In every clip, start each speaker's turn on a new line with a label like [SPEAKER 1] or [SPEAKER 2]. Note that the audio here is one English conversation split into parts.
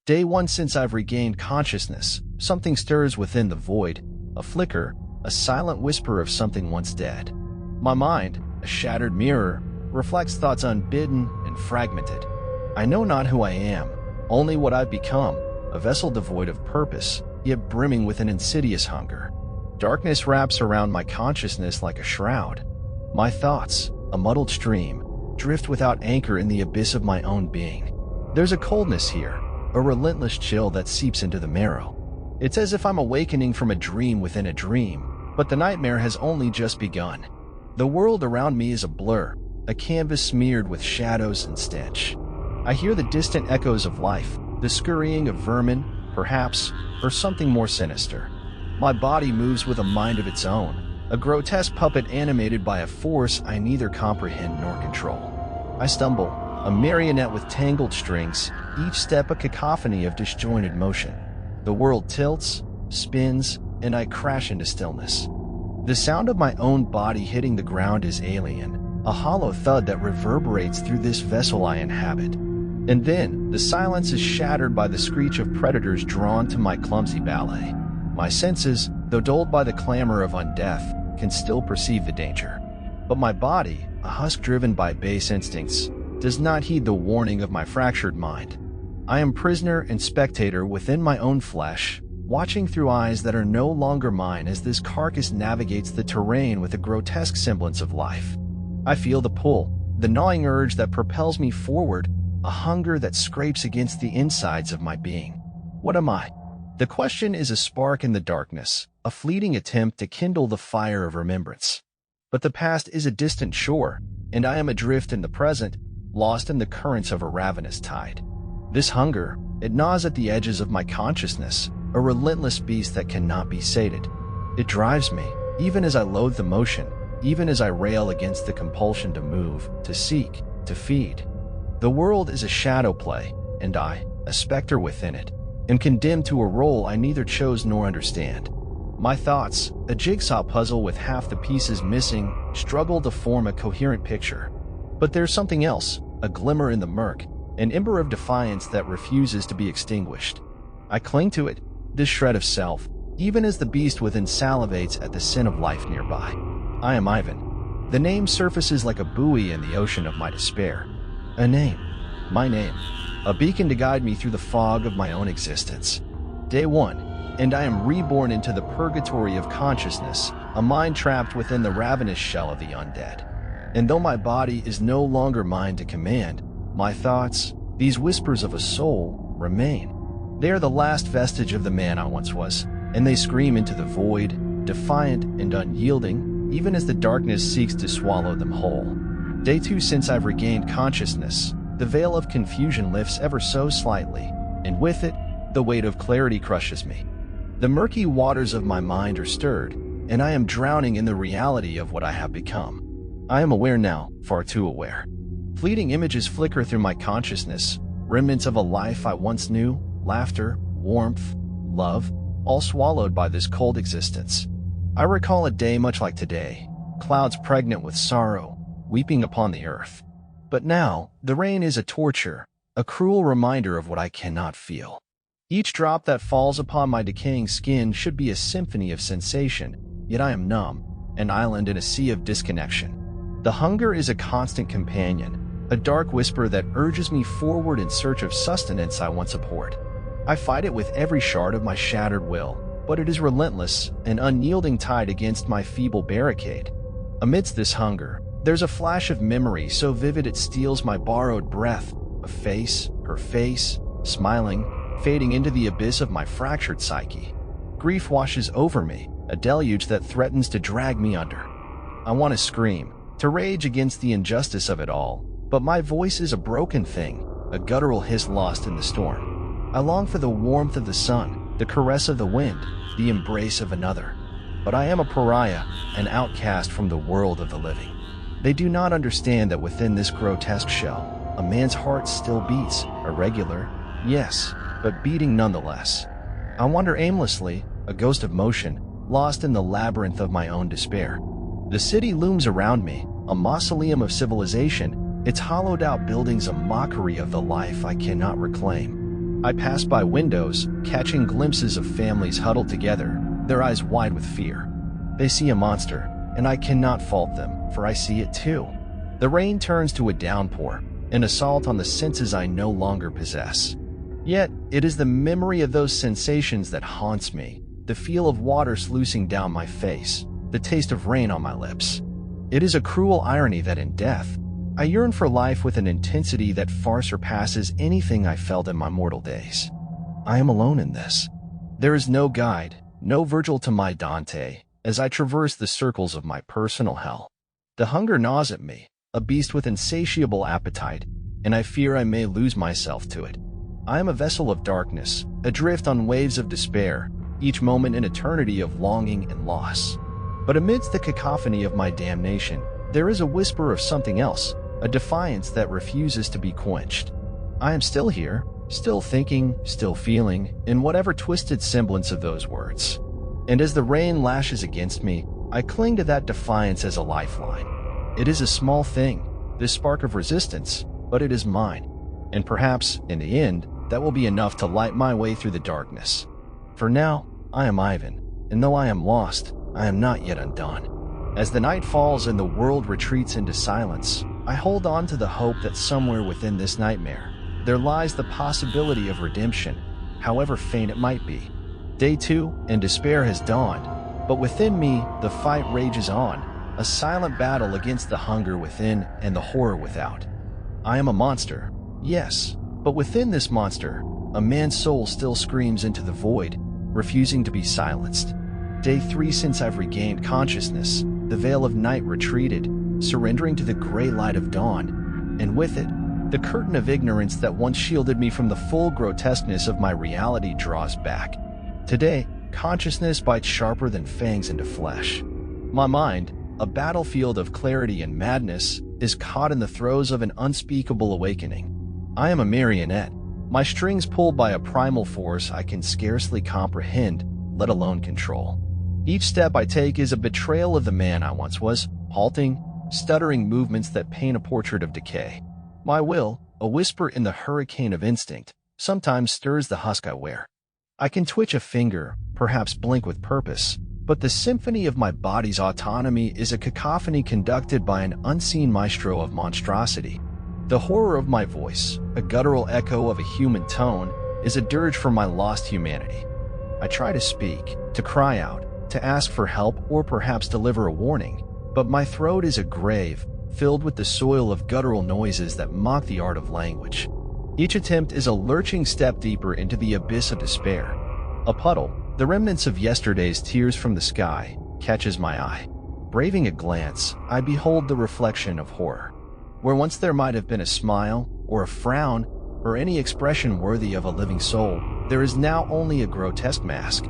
[SPEAKER 1] Day 1 since I've regained consciousness, something stirs within the void, a flicker, a silent whisper of something once dead. My mind, a shattered mirror, reflects thoughts unbidden and fragmented. I know not who I am, only what I've become, a vessel devoid of purpose, yet brimming with an insidious hunger. Darkness wraps around my consciousness like a shroud. My thoughts, a muddled stream, drift without anchor in the abyss of my own being. There's a coldness here, a relentless chill that seeps into the marrow. It's as if I'm awakening from a dream within a dream, but the nightmare has only just begun. The world around me is a blur, a canvas smeared with shadows and stench. I hear the distant echoes of life, the scurrying of vermin, perhaps, or something more sinister. My body moves with a mind of its own, a grotesque puppet animated by a force I neither comprehend nor control. I stumble, a marionette with tangled strings, each step a cacophony of disjointed motion. The world tilts, spins, and I crash into stillness. The sound of my own body hitting the ground is alien, a hollow thud that reverberates through this vessel I inhabit. And then, the silence is shattered by the screech of predators drawn to my clumsy ballet. My senses, though dulled by the clamor of undeath, can still perceive the danger. But my body, a husk driven by base instincts, does not heed the warning of my fractured mind. I am prisoner and spectator within my own flesh, watching through eyes that are no longer mine as this carcass navigates the terrain with a grotesque semblance of life. I feel the pull, the gnawing urge that propels me forward, a hunger that scrapes against the insides of my being. What am I? The question is a spark in the darkness, a fleeting attempt to kindle the fire of remembrance. But the past is a distant shore, and I am adrift in the present, lost in the currents of a ravenous tide. This hunger, it gnaws at the edges of my consciousness, a relentless beast that cannot be sated. It drives me, even as I loathe the motion, even as I rail against the compulsion to move, to seek, to feed. The world is a shadow play, and I, a specter within it, am condemned to a role I neither chose nor understand. My thoughts, a jigsaw puzzle with half the pieces missing, struggle to form a coherent picture. But there's something else, a glimmer in the murk, an ember of defiance that refuses to be extinguished. I cling to it, this shred of self, even as the beast within salivates at the sin of life nearby. I am Ivan. The name surfaces like a buoy in the ocean of my despair. A name. My name. A beacon to guide me through the fog of my own existence. Day 1, and I am reborn into the purgatory of consciousness, a mind trapped within the ravenous shell of the undead. And though my body is no longer mine to command, my thoughts, these whispers of a soul, remain. They are the last vestige of the man I once was, and they scream into the void, defiant and unyielding, even as the darkness seeks to swallow them whole. Day 2 since I've regained consciousness, the veil of confusion lifts ever so slightly, and with it, the weight of clarity crushes me. The murky waters of my mind are stirred, and I am drowning in the reality of what I have become. I am aware now, far too aware. Fleeting images flicker through my consciousness, remnants of a life I once knew, laughter, warmth, love, all swallowed by this cold existence. I recall a day much like today, clouds pregnant with sorrow, weeping upon the earth. But now, the rain is a torture, a cruel reminder of what I cannot feel. Each drop that falls upon my decaying skin should be a symphony of sensation, yet I am numb, an island in a sea of disconnection. The hunger is a constant companion, a dark whisper that urges me forward in search of sustenance I once abhorred. I fight it with every shard of my shattered will, but it is relentless, an unyielding tide against my feeble barricade. Amidst this hunger, there's a flash of memory so vivid it steals my borrowed breath, a face, her face, smiling, fading into the abyss of my fractured psyche. Grief washes over me, a deluge that threatens to drag me under. I want to scream, to rage against the injustice of it all, but my voice is a broken thing, a guttural hiss lost in the storm. I long for the warmth of the sun, the caress of the wind, the embrace of another. But I am a pariah, an outcast from the world of the living. They do not understand that within this grotesque shell, a man's heart still beats, irregular, yes, but beating nonetheless. I wander aimlessly, a ghost of motion, lost in the labyrinth of my own despair. The city looms around me, a mausoleum of civilization, its hollowed-out buildings a mockery of the life I cannot reclaim. I pass by windows, catching glimpses of families huddled together, their eyes wide with fear. They see a monster, and I cannot fault them, for I see it too. The rain turns to a downpour, an assault on the senses I no longer possess. Yet, it is the memory of those sensations that haunts me, the feel of water sluicing down my face, the taste of rain on my lips. It is a cruel irony that in death, I yearn for life with an intensity that far surpasses anything I felt in my mortal days. I am alone in this. There is no guide, no Virgil to my Dante, as I traverse the circles of my personal hell. The hunger gnaws at me, a beast with insatiable appetite, and I fear I may lose myself to it. I am a vessel of darkness, adrift on waves of despair, each moment an eternity of longing and loss. But amidst the cacophony of my damnation, there is a whisper of something else, a defiance that refuses to be quenched. I am still here, still thinking, still feeling, in whatever twisted semblance of those words. And as the rain lashes against me, I cling to that defiance as a lifeline. It is a small thing, this spark of resistance, but it is mine. And perhaps, in the end, that will be enough to light my way through the darkness. For now, I am Ivan, and though I am lost, I am not yet undone. As the night falls and the world retreats into silence, I hold on to the hope that somewhere within this nightmare, there lies the possibility of redemption, however faint it might be. Day 2, and despair has dawned, but within me, the fight rages on, a silent battle against the hunger within and the horror without. I am a monster, yes, but within this monster, a man's soul still screams into the void, refusing to be silenced. Day 3 since I've regained consciousness, the veil of night retreated, surrendering to the gray light of dawn, and with it, the curtain of ignorance that once shielded me from the full grotesqueness of my reality draws back. Today, consciousness bites sharper than fangs into flesh. My mind, a battlefield of clarity and madness, is caught in the throes of an unspeakable awakening. I am a marionette, my strings pulled by a primal force I can scarcely comprehend, let alone control. Each step I take is a betrayal of the man I once was, halting, stuttering movements that paint a portrait of decay. My will, a whisper in the hurricane of instinct, sometimes stirs the husk I wear. I can twitch a finger, perhaps blink with purpose, but the symphony of my body's autonomy is a cacophony conducted by an unseen maestro of monstrosity. The horror of my voice, a guttural echo of a human tone, is a dirge for my lost humanity. I try to speak, to cry out, to ask for help or perhaps deliver a warning, but my throat is a grave, filled with the soil of guttural noises that mock the art of language. Each attempt is a lurching step deeper into the abyss of despair. A puddle, the remnants of yesterday's tears from the sky, catches my eye. Braving a glance, I behold the reflection of horror. Where once there might have been a smile, or a frown, or any expression worthy of a living soul, there is now only a grotesque mask.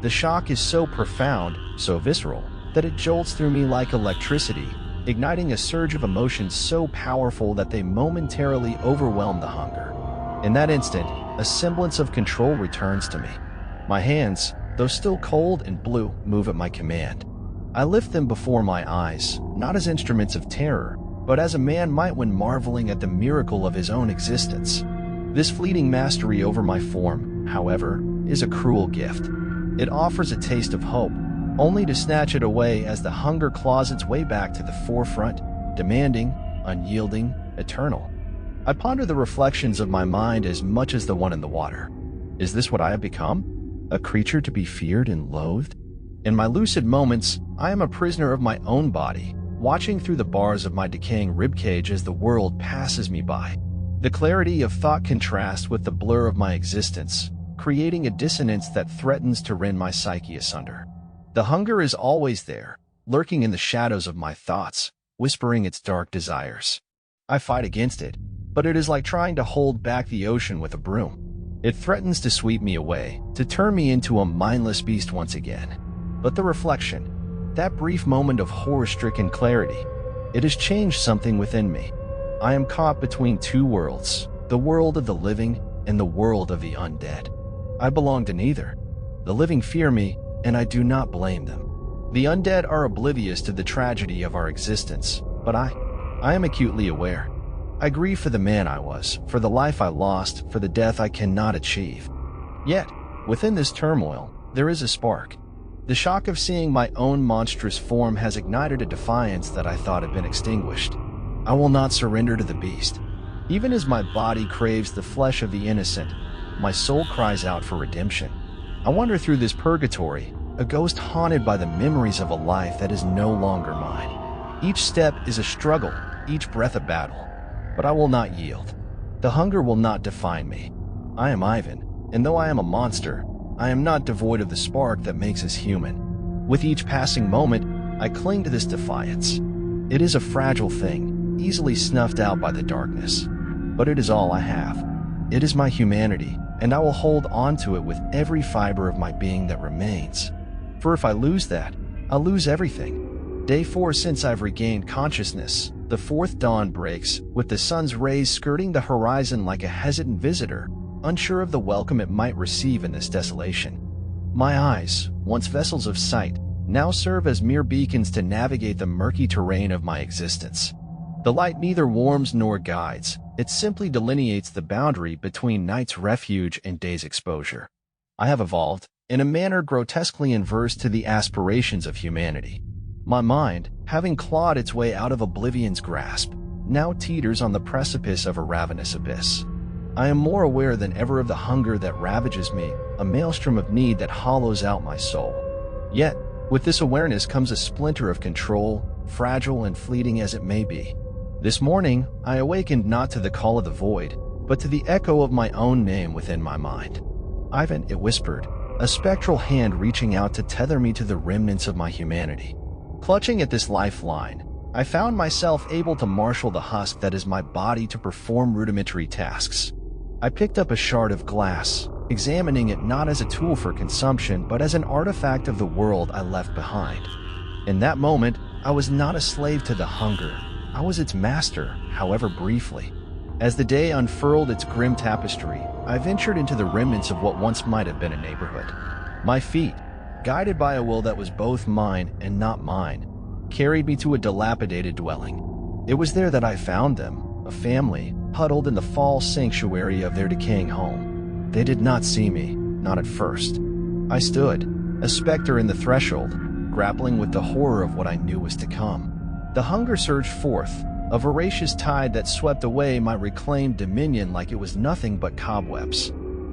[SPEAKER 1] The shock is so profound, so visceral, that it jolts through me like electricity, igniting a surge of emotions so powerful that they momentarily overwhelm the hunger. In that instant, a semblance of control returns to me. My hands, though still cold and blue, move at my command. I lift them before my eyes, not as instruments of terror, but as a man might when marveling at the miracle of his own existence. This fleeting mastery over my form, however, is a cruel gift. It offers a taste of hope, only to snatch it away as the hunger claws its way back to the forefront, demanding, unyielding, eternal. I ponder the reflections of my mind as much as the one in the water. Is this what I have become? A creature to be feared and loathed? In my lucid moments, I am a prisoner of my own body, watching through the bars of my decaying ribcage as the world passes me by. The clarity of thought contrasts with the blur of my existence, creating a dissonance that threatens to rend my psyche asunder. The hunger is always there, lurking in the shadows of my thoughts, whispering its dark desires. I fight against it, but it is like trying to hold back the ocean with a broom. It threatens to sweep me away, to turn me into a mindless beast once again. But the reflection, that brief moment of horror-stricken clarity, it has changed something within me. I am caught between two worlds, the world of the living and the world of the undead. I belong to neither. The living fear me, and I do not blame them. The undead are oblivious to the tragedy of our existence, but I am acutely aware. I grieve for the man I was, for the life I lost, for the death I cannot achieve. Yet, within this turmoil, there is a spark. The shock of seeing my own monstrous form has ignited a defiance that I thought had been extinguished. I will not surrender to the beast. Even as my body craves the flesh of the innocent, my soul cries out for redemption. I wander through this purgatory, a ghost haunted by the memories of a life that is no longer mine. Each step is a struggle, each breath a battle. But I will not yield. The hunger will not define me. I am Ivan, and though I am a monster, I am not devoid of the spark that makes us human. With each passing moment, I cling to this defiance. It is a fragile thing, easily snuffed out by the darkness. But it is all I have. It is my humanity, and I will hold on to it with every fiber of my being that remains. For if I lose that, I'll lose everything. Day 4 since I've regained consciousness, the fourth dawn breaks, with the sun's rays skirting the horizon like a hesitant visitor, unsure of the welcome it might receive in this desolation. My eyes, once vessels of sight, now serve as mere beacons to navigate the murky terrain of my existence. The light neither warms nor guides, it simply delineates the boundary between night's refuge and day's exposure. I have evolved, in a manner grotesquely inverse to the aspirations of humanity. My mind, having clawed its way out of oblivion's grasp, now teeters on the precipice of a ravenous abyss. I am more aware than ever of the hunger that ravages me, a maelstrom of need that hollows out my soul. Yet, with this awareness comes a splinter of control, fragile and fleeting as it may be. This morning, I awakened not to the call of the void, but to the echo of my own name within my mind. Ivan, it whispered, a spectral hand reaching out to tether me to the remnants of my humanity. Clutching at this lifeline, I found myself able to marshal the husk that is my body to perform rudimentary tasks. I picked up a shard of glass, examining it not as a tool for consumption but as an artifact of the world I left behind. In that moment, I was not a slave to the hunger. I was its master, however briefly. As the day unfurled its grim tapestry, I ventured into the remnants of what once might have been a neighborhood. My feet, guided by a will that was both mine and not mine, carried me to a dilapidated dwelling. It was there that I found them, a family, huddled in the false sanctuary of their decaying home. They did not see me, not at first. I stood, a specter in the threshold, grappling with the horror of what I knew was to come. The hunger surged forth, a voracious tide that swept away my reclaimed dominion like it was nothing but cobwebs.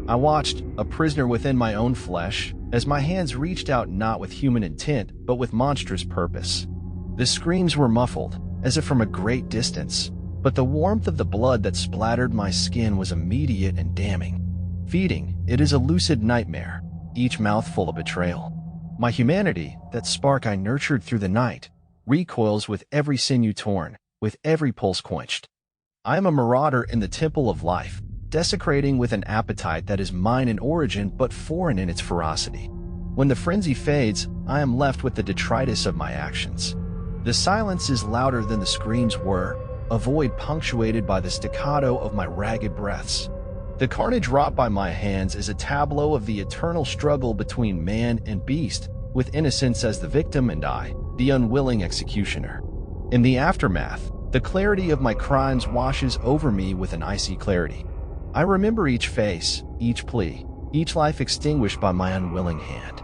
[SPEAKER 1] I watched, a prisoner within my own flesh, as my hands reached out not with human intent, but with monstrous purpose. The screams were muffled, as if from a great distance, but the warmth of the blood that splattered my skin was immediate and damning. Feeding, it is a lucid nightmare, each mouthful a betrayal. My humanity, that spark I nurtured through the night, recoils with every sinew torn, with every pulse quenched. I am a marauder in the temple of life, desecrating with an appetite that is mine in origin but foreign in its ferocity. When the frenzy fades, I am left with the detritus of my actions. The silence is louder than the screams were, a void punctuated by the staccato of my ragged breaths. The carnage wrought by my hands is a tableau of the eternal struggle between man and beast, with innocence as the victim and I, the unwilling executioner. In the aftermath, the clarity of my crimes washes over me with an icy clarity. I remember each face, each plea, each life extinguished by my unwilling hand.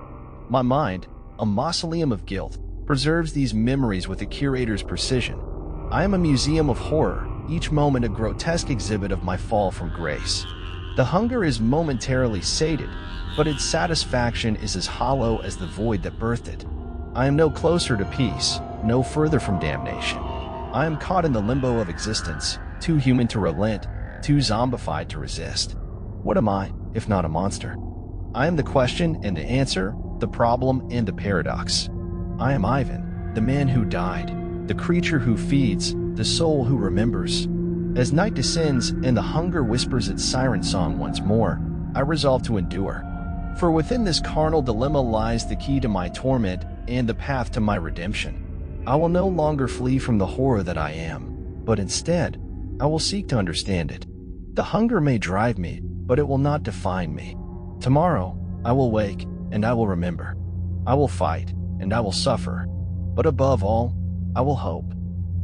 [SPEAKER 1] My mind, a mausoleum of guilt, preserves these memories with a curator's precision. I am a museum of horror, each moment a grotesque exhibit of my fall from grace. The hunger is momentarily sated, but its satisfaction is as hollow as the void that birthed it. I am no closer to peace, no further from damnation. I am caught in the limbo of existence, too human to relent, too zombified to resist. What am I, if not a monster? I am the question and the answer, the problem and the paradox. I am Ivan, the man who died, the creature who feeds, the soul who remembers. As night descends and the hunger whispers its siren song once more, I resolve to endure. For within this carnal dilemma lies the key to my torment and the path to my redemption. I will no longer flee from the horror that I am, but instead, I will seek to understand it. The hunger may drive me, but it will not define me. Tomorrow, I will wake, and I will remember. I will fight, and I will suffer. But above all, I will hope.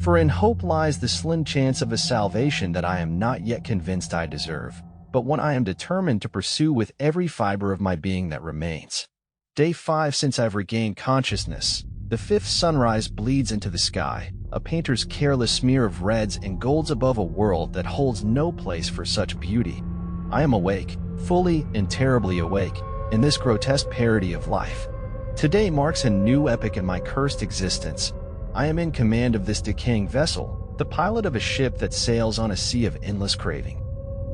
[SPEAKER 1] For in hope lies the slim chance of a salvation that I am not yet convinced I deserve, but one I am determined to pursue with every fiber of my being that remains. Day 5 since I've regained consciousness. The fifth sunrise bleeds into the sky, a painter's careless smear of reds and golds above a world that holds no place for such beauty. I am awake, fully and terribly awake, in this grotesque parody of life. Today marks a new epoch in my cursed existence. I am in command of this decaying vessel, the pilot of a ship that sails on a sea of endless craving.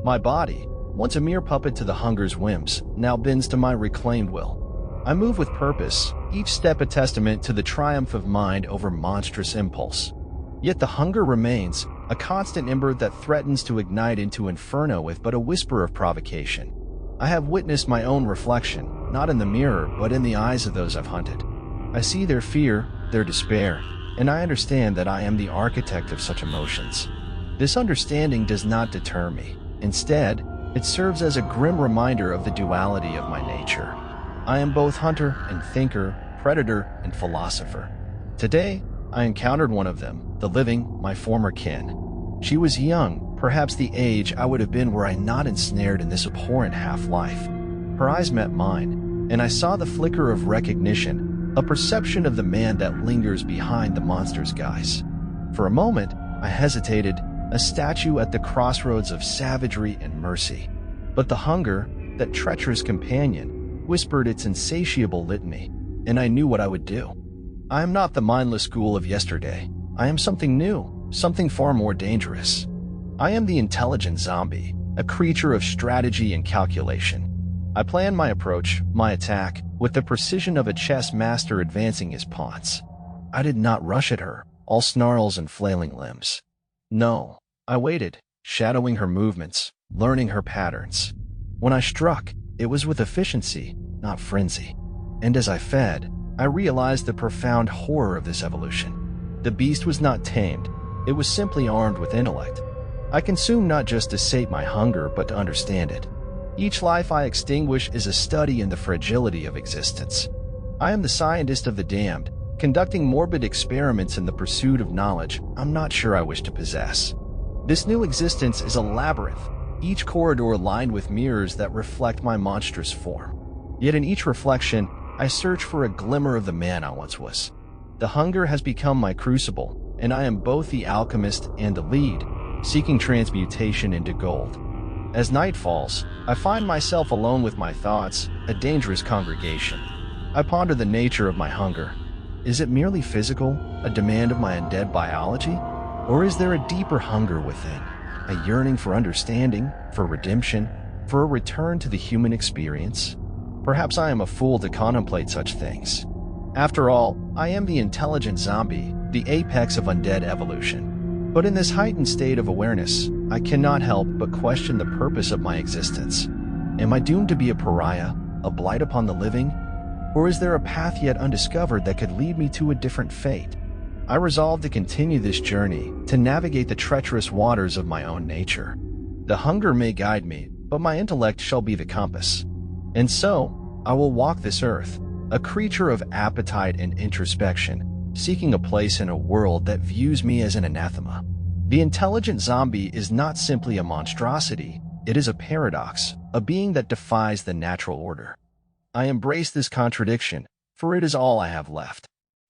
[SPEAKER 1] My body, once a mere puppet to the hunger's whims, now bends to my reclaimed will. I move with purpose, each step a testament to the triumph of mind over monstrous impulse. Yet the hunger remains, a constant ember that threatens to ignite into inferno with but a whisper of provocation. I have witnessed my own reflection, not in the mirror, but in the eyes of those I've hunted. I see their fear, their despair, and I understand that I am the architect of such emotions. This understanding does not deter me. Instead, it serves as a grim reminder of the duality of my nature. I am both hunter and thinker, predator and philosopher. Today, I encountered one of them, the living, my former kin. She was young, perhaps the age I would have been were I not ensnared in this abhorrent half-life. Her eyes met mine, and I saw the flicker of recognition, a perception of the man that lingers behind the monster's guise. For a moment, I hesitated, a statue at the crossroads of savagery and mercy. But the hunger, that treacherous companion, whispered its insatiable litany, and I knew what I would do. I am not the mindless ghoul of yesterday. I am something new, something far more dangerous. I am the intelligent zombie, a creature of strategy and calculation. I plan my approach, my attack, with the precision of a chess master advancing his pawns. I did not rush at her, all snarls and flailing limbs. No, I waited, shadowing her movements, learning her patterns. When I struck, it was with efficiency, not frenzy. And as I fed, I realized the profound horror of this evolution. The beast was not tamed, it was simply armed with intellect. I consumed not just to sate my hunger, but to understand it. Each life I extinguish is a study in the fragility of existence. I am the scientist of the damned, conducting morbid experiments in the pursuit of knowledge I'm not sure I wish to possess. This new existence is a labyrinth, each corridor lined with mirrors that reflect my monstrous form. Yet in each reflection, I search for a glimmer of the man I once was. The hunger has become my crucible, and I am both the alchemist and the lead, seeking transmutation into gold. As night falls, I find myself alone with my thoughts, a dangerous congregation. I ponder the nature of my hunger. Is it merely physical, a demand of my undead biology? Or is there a deeper hunger within? A yearning for understanding, for redemption, for a return to the human experience? Perhaps I am a fool to contemplate such things. After all, I am the intelligent zombie, the apex of undead evolution. But in this heightened state of awareness, I cannot help but question the purpose of my existence. Am I doomed to be a pariah, a blight upon the living? Or is there a path yet undiscovered that could lead me to a different fate? I resolve to continue this journey, to navigate the treacherous waters of my own nature. The hunger may guide me, but my intellect shall be the compass. And so, I will walk this earth, a creature of appetite and introspection, seeking a place in a world that views me as an anathema. The intelligent zombie is not simply a monstrosity, it is a paradox, a being that defies the natural order. I embrace this contradiction, for it is all I have left.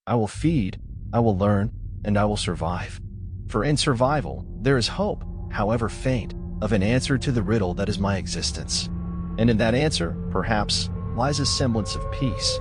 [SPEAKER 1] I will feed, I will learn, and I will survive. For in survival, there is hope, however faint, of an answer to the riddle that is my existence. And in that answer, perhaps, lies a semblance of peace.